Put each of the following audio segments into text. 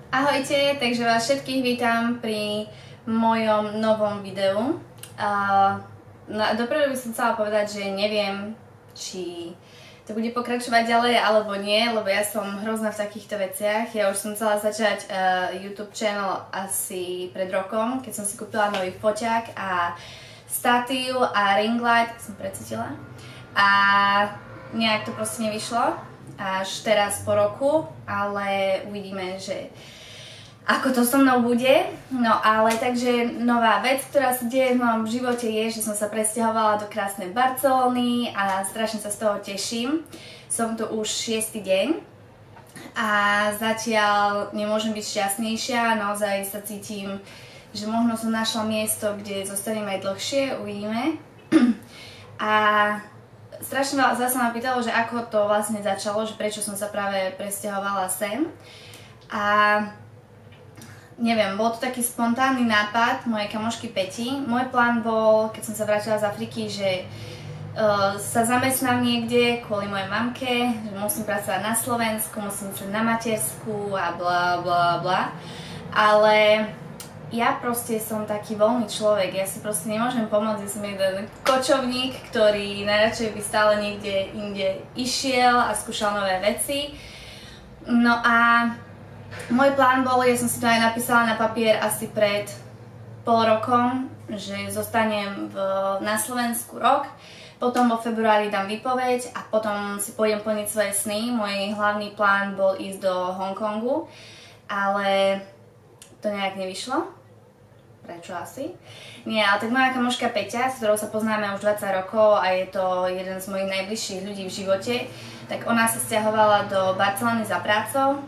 Ahojte, takže vás všetkých vítam pri mojom novom videu. Dopredu by som chcela povedať, že neviem, či to bude pokračovať ďalej alebo nie, lebo ja som hrozná v takýchto veciach. Ja už som chcela začať YouTube channel asi pred rokom, keď som si kúpila nový foťák a statív a ring light, som precítila. A nejak to proste nevyšlo až teraz po roku, ale uvidíme, že ako to so mnou bude. No ale takže nová vec, ktorá sa deje v mojom živote je, že som sa presťahovala do krásnej Barcelony a strašne sa z toho teším. Som tu už 6. deň a zatiaľ nemôžem byť šťastnejšia, naozaj sa cítim, že možno som našla miesto, kde zostanem aj dlhšie, uvidíme. A strašne veľa sa ma pýtalo, že ako to vlastne začalo, že prečo som sa práve presťahovala sem. A neviem, bol to taký spontánny nápad mojej kamošky Peti. Môj plán bol, keď som sa vrátila z Afriky, že sa zamestnám niekde kvôli mojej mamke, že musím pracovať na Slovensku, musím ísť na matersku a bla bla bla. Ale ja proste som taký voľný človek, ja si proste nemôžem pomôcť, ja som jeden kočovník, ktorý najradšej by stále niekde inde išiel a skúšal nové veci. No a môj plán bol, ja som si to aj napísala na papier asi pred pol rokom, že zostanem na Slovensku rok, potom vo februári dám výpoveď a potom si pôjdem plniť svoje sny. Môj hlavný plán bol ísť do Hongkongu, ale to nejak nevyšlo. Prečo asi? Nie, ale tak moja kamoška Peťa, s ktorou sa poznáme už 20 rokov a je to jeden z mojich najbližších ľudí v živote, tak ona sa sťahovala do Barcelony za prácou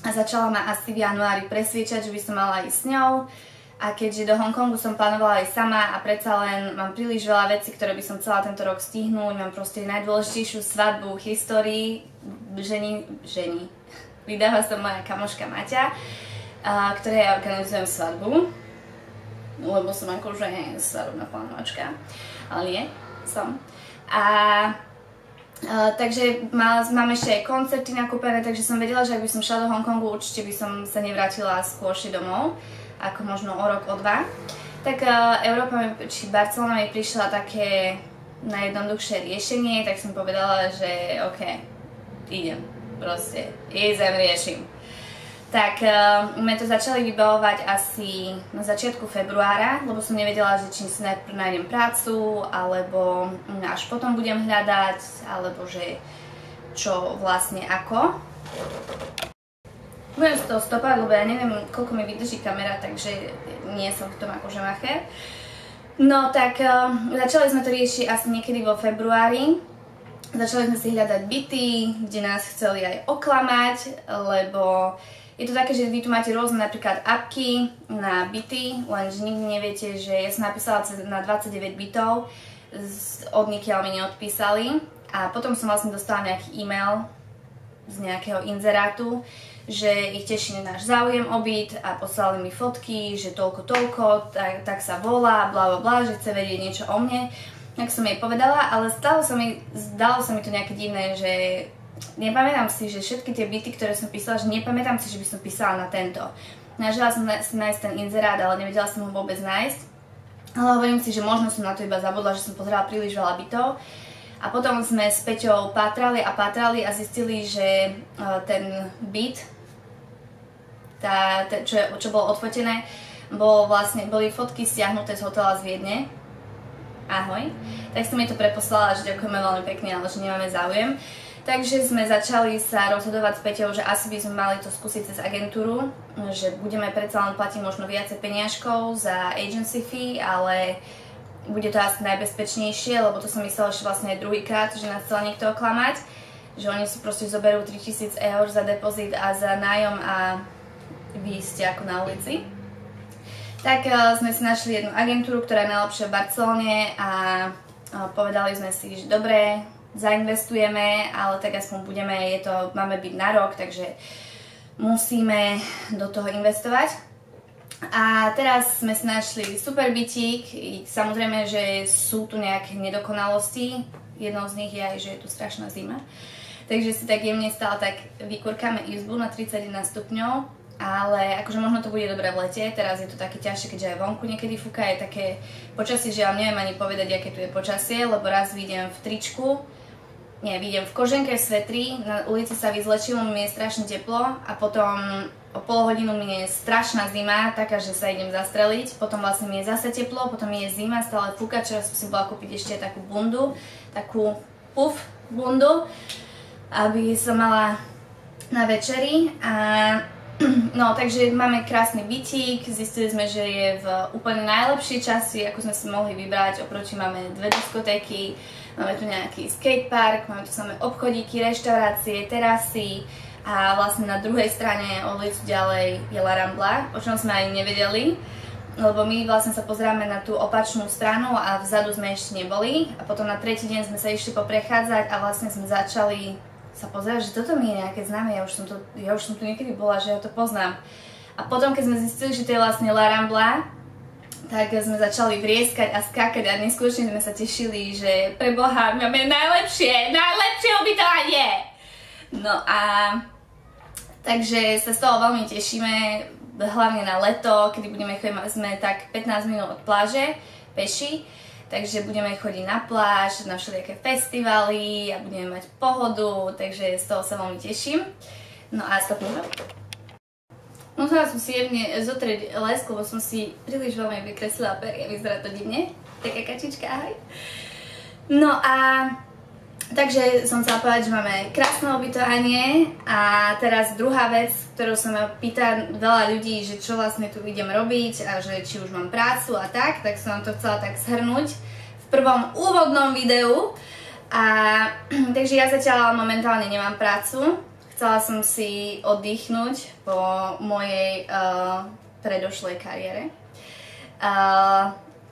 a začala ma asi v januári presviečať, že by som mala ísť s ňou. A keďže do Hongkongu som plánovala aj sama a predsa len mám príliš veľa vecí, ktoré by som chcela tento rok stihnúť, mám proste najdôležitejšiu svadbu v histórii, ženy. Vydáva sa moja kamoška Maťa, ktorej ja organizujem svadbu. Lebo som akože svadobná plánovačka, ale nie, som. Takže mám ešte aj koncerty nakúpené, takže som vedela, že ak by som šla do Hongkongu, určite by som sa nevrátila skôršie domov, ako možno o rok, o dva. Tak Európa, či Barcelona mi prišla také najjednoduchšie riešenie, tak som povedala, že OK, idem, proste, ísť riešim. Tak sme to začali vybavovať asi na začiatku februára, lebo som nevedela, že či si najprv nájdem prácu, alebo až potom budem hľadať, alebo že čo vlastne ako. Budem z toho stopať, lebo ja neviem, koľko mi vydrží kamera, takže nie som v tom akože macher. No tak začali sme to riešiť asi niekedy vo februári. Začali sme si hľadať byty, kde nás chceli aj oklamať, lebo je to také, že vy tu máte rôzne napríklad appky na byty, lenže nikdy neviete, že ja som napísala na 29 bytov, od nikiaľ mi neodpísali a potom som vlastne dostala nejaký e-mail z nejakého inzerátu, že ich teší náš záujem o byt a poslali mi fotky, že toľko, tak sa volá, bla bla bla, že chce vedieť niečo o mne. Tak som jej povedala, ale zdalo sa mi to nejaké divné, že nepamätám si, že všetky tie byty, ktoré som písala, že nepamätám si, že by som písala na tento. Snažila som si nájsť ten inzerát, ale nevedela som ho vôbec nájsť. Ale hovorím si, že možno som na to iba zabudla, že som pozerala príliš veľa bytov. A potom sme s Peťou pátrali a zistili, že ten byt, čo bolo odfotené, boli fotky stiahnuté z hotela z Viedne. Ahoj. Tak som jej to preposlala, že ďakujeme veľmi pekne, ale že nemáme záujem. Takže sme začali sa rozhodovať s Peťou, že asi by sme mali to skúsiť cez agentúru, že budeme predsa len platiť možno viacej peniažkov za agency fee, ale bude to asi najbezpečnejšie, lebo to som myslela, že vlastne aj druhýkrát, že nás chcel niekto oklamať, že oni si proste zoberú 3000 eur za depozit a za nájom a vy ste ako na ulici. Tak sme si našli jednu agentúru, ktorá je najlepšia v Barcelone a povedali sme si, že dobre, zainvestujeme, ale tak aspoň máme byť na rok, takže musíme do toho investovať. A teraz sme si našli super bytík, samozrejme, že sú tu nejaké nedokonalosti, jednou z nich je aj, že je tu strašná zima, takže si tak jemne stále tak vykurkáme izbu na 31 stupňov a ale akože možno to bude dobré v lete, teraz je to také ťažšie, keďže aj vonku niekedy fúka, je také počasie, že ja neviem ani povedať, aké tu je počasie, lebo raz vyjdem v tričku, vyjdem v koženke, v svetri, na ulici sa vyzlečím, mi je strašne teplo a potom o pol hodinu mi je strašná zima, taká, že sa idem zastreliť, potom vlastne mi je zase teplo, potom mi je zima, stále fúka, včera som si bola kúpiť ešte takú bundu, takú puff bundu, aby som mala na večeri a no, takže máme krásny bytík, zistili sme, že je v úplne najlepšej časti, ako sme si mohli vybrať, oproti máme 2 diskotéky, máme tu nejaký skatepark, máme tu samé obchodíky, reštaurácie, terasy a vlastne na druhej strane o ulicu ďalej je La Rambla, o čom sme ani nevedeli, lebo my vlastne sa pozeráme na tú opačnú stranu a vzadu sme ešte neboli a potom na tretí deň sme sa išli poprechádzať a vlastne sme začali sa pozerať, že toto mi je nejaké známe, ja už som tu niekedy bola, že ja to poznám. A potom, keď sme zistili, že to je vlastne La Rambla, tak sme začali vrieskať a skákať a neskutočne sme sa tešili, že pre Boha máme najlepšie ubytovanie! No a takže sa z toho veľmi tešíme, hlavne na leto, kedy budeme chodiť, sme tak 15 minút od pláže, peši. Takže budeme chodiť na pláž, na všelijaké festivaly a budeme mať pohodu, takže z toho sa veľmi teším. No a stopnúť. Musela som si jemne zotrieť lesku, lebo som si príliš veľmi vykreslila pery a vyzerá to divne. Taká kačička, ahoj. No a takže som chcela povedať, že máme krásne ubytovanie a teraz druhá vec, ktorú sa ma pýta veľa ľudí, že čo vlastne tu idem robiť a že či už mám prácu a tak som vám to chcela tak zhrnúť v prvom úvodnom videu. Takže ja zatiaľ momentálne nemám prácu, chcela som si oddychnúť po mojej predošlej kariére.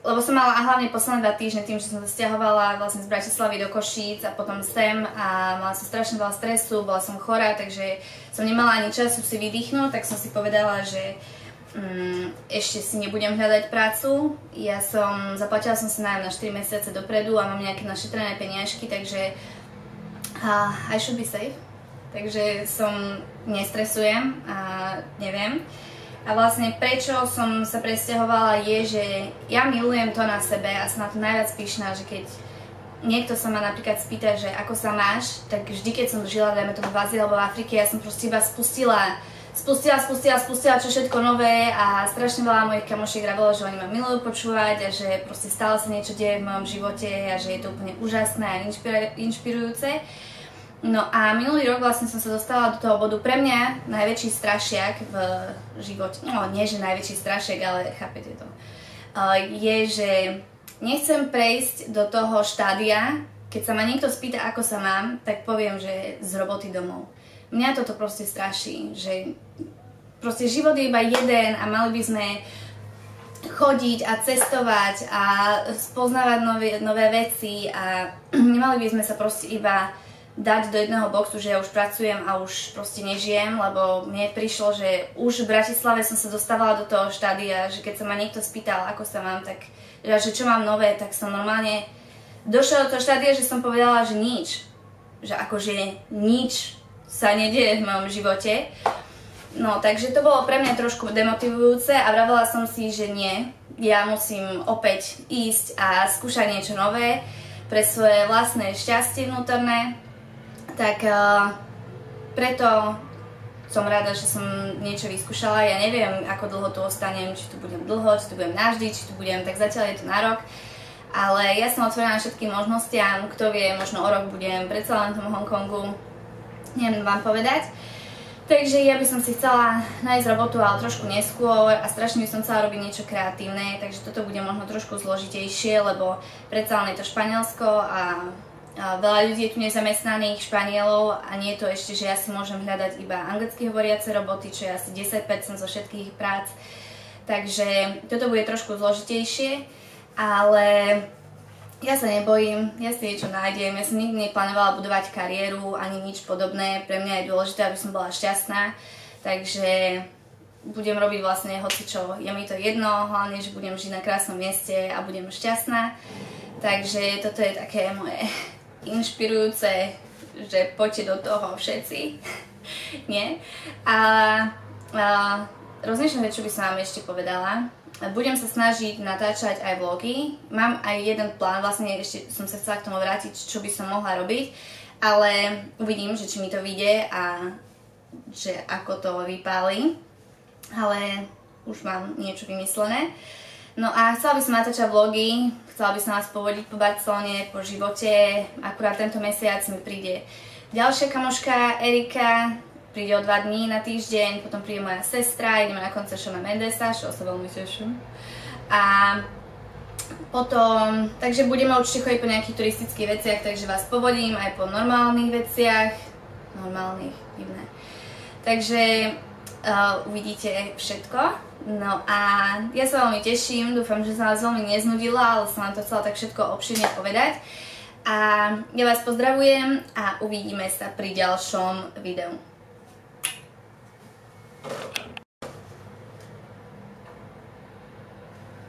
Lebo som mala a hlavne posledné 2 týždne tým, že som sa sťahovala vlastne z Bratislavy do Košíc a potom sem a mala som strašne veľa stresu, bola som chorá, takže som nemala ani času si vydýchnuť, tak som si povedala, že ešte si nebudem hľadať prácu. Zaplatila som si nájom na 4 mesiace dopredu a mám nejaké našetrené peniažky, takže I should be safe. Takže nestresujem a neviem. A vlastne prečo som sa presťahovala je, že ja milujem to na sebe a som na to najviac pyšná, že keď niekto sa ma napríklad spýta, že ako sa máš, tak vždy keď som žila, dajme tomu v Ázii alebo v Afrike, ja som proste iba spustila čo všetko nové a strašne veľa mojich kamošiek vravelo, že oni ma milujú počúvať a že proste stále sa niečo deje v mojom živote a že je to úplne úžasné a inšpirujúce. No a minulý rok vlastne som sa dostala do toho bodu, pre mňa najväčší strašiak v živote, no nie že najväčší strašiak, ale chápete to, je, že nechcem prejsť do toho štádia, keď sa ma niekto spýta, ako sa mám, tak poviem, že z roboty domov. Mňa toto proste straší, že proste život je iba jeden a mali by sme chodiť a cestovať a spoznávať nové veci a nemali by sme sa proste iba dať do jedného boxu, že ja už pracujem a už proste nežijem, lebo mne prišlo, že už v Bratislave som sa dostávala do toho štádia, že keď sa ma niekto spýtal, ako sa mám, tak že čo mám nové, tak som normálne došla do toho štádia, že som povedala, že nič. Že akože nič sa nedieje v mojom živote. No, takže to bolo pre mňa trošku demotivujúce a vravela som si, že nie, ja musím opäť ísť a skúšať niečo nové pre svoje vlastné šťastie vnútorné. Tak preto som rada, že som niečo vyskúšala. Ja neviem, ako dlho tu ostanem, či tu budem dlho, či tu budem navždy, či tu budem, tak zatiaľ je to na rok. Ale ja som otvorená všetkým možnostiam, kto vie, možno o rok budem predsa len v tom Hongkongu, neviem vám povedať. Takže ja by som si chcela nájsť robotu, ale trošku neskôr a strašne by som chcela robiť niečo kreatívne, takže toto bude možno trošku zložitejšie, lebo predsa len je to Španielsko a veľa ľudí je tu nezamestnaných Španielov a nie je to ešte, že ja si môžem hľadať iba anglicky hovoriace roboty, čo je asi 10% zo všetkých prác. Takže toto bude trošku zložitejšie, ale ja sa nebojím, ja si niečo nájdem, ja som nikdy neplánovala budovať kariéru ani nič podobné, pre mňa je dôležité, aby som bola šťastná, takže budem robiť vlastne hocičo, je mi to jedno, hlavne, že budem žiť na krásnom mieste a budem šťastná, takže toto je také moje inšpirujúce, že poďte do toho všetci, nie? A Rozmýšľam, čo by som vám ešte povedala. Budem sa snažiť natáčať aj vlogy. Mám aj jeden plán, vlastne ešte som sa chcela k tomu vrátiť, čo by som mohla robiť, ale uvidím, že či mi to vyjde a že ako to vypáli. Ale už mám niečo vymyslené. No a chcela by som natáčať vlogy, chcela by som vás povodiť po Barcelone, po živote. Akurát tento mesiac mi príde ďalšia kamoška Erika, príde o 2 dní na týždeň, potom príde moja sestra, ideme na koncert Shawna Mendesa, čo sa veľmi teším. A potom, takže budeme určite chodiť po nejakých turistických veciach, takže vás povodím aj po normálnych veciach. Normálnych, divné. Takže uvidíte všetko. No a ja sa veľmi teším, dúfam, že som vás veľmi neznudila, ale som vám to chcela tak všetko obširne povedať. A ja vás pozdravujem a uvidíme sa pri ďalšom videu.